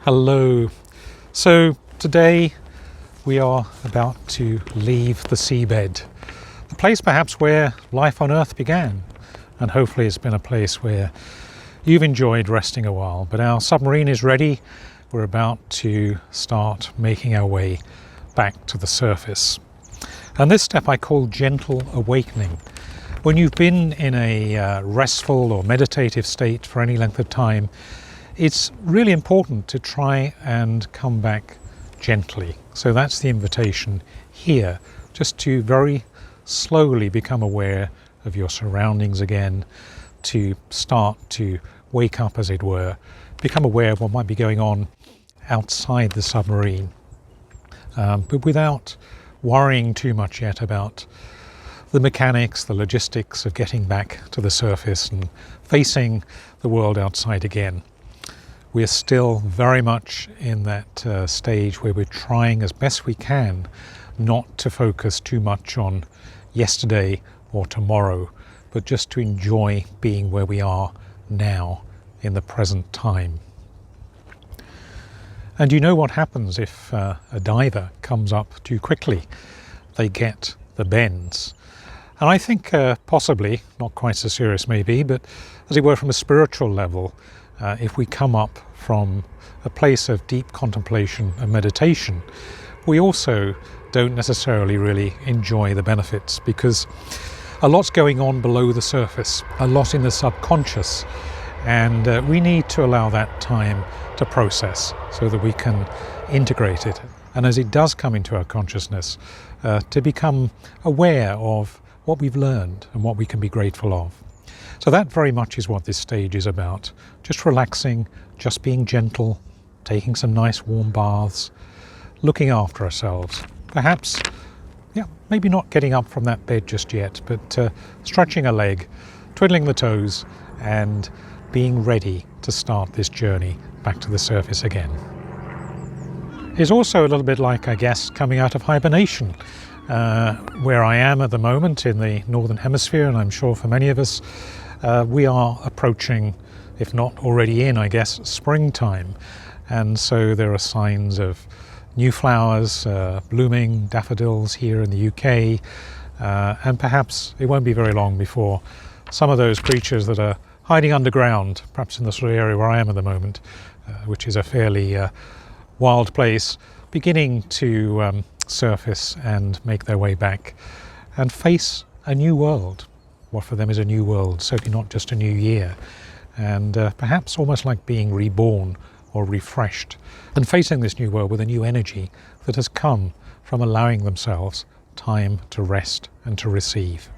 Hello. So today we are about to leave the seabed, the place perhaps where life on Earth began, and hopefully it's been a place where you've enjoyed resting a while. But our submarine is ready. We're about to start making our way back to the surface. And this step I call gentle awakening. When you've been in a restful or meditative state for any length of time, it's really important to try and come back gently. So that's the invitation here, just to very slowly become aware of your surroundings again, to start to wake up, as it were, become aware of what might be going on outside the submarine, but without worrying too much yet about the mechanics, the logistics of getting back to the surface and facing the world outside again. We're still very much in that stage where we're trying as best we can not to focus too much on yesterday or tomorrow, but just to enjoy being where we are now in the present time. And you know what happens if a diver comes up too quickly? They get the bends. And I think possibly, not quite so serious maybe, but as it were from a spiritual level, if we come up from a place of deep contemplation and meditation, we also don't necessarily really enjoy the benefits, because a lot's going on below the surface, a lot in the subconscious, and we need to allow that time to process so that we can integrate it. And as it does come into our consciousness, to become aware of what we've learned and what we can be grateful of. So that very much is what this stage is about. Just relaxing, just being gentle, taking some nice warm baths, looking after ourselves. Perhaps, maybe not getting up from that bed just yet, but stretching a leg, twiddling the toes, and being ready to start this journey back to the surface again. It's also a little bit like, I guess, coming out of hibernation. Where I am at the moment in the Northern Hemisphere, and I'm sure for many of us, we are approaching, if not already in, I guess, springtime. And so there are signs of new flowers blooming, daffodils here in the UK, and perhaps it won't be very long before some of those creatures that are hiding underground, perhaps in the sort of area where I am at the moment, which is a fairly wild place, beginning to surface and make their way back and face a new world. What for them is a new world, certainly not just a new year, and perhaps almost like being reborn or refreshed, and facing this new world with a new energy that has come from allowing themselves time to rest and to receive.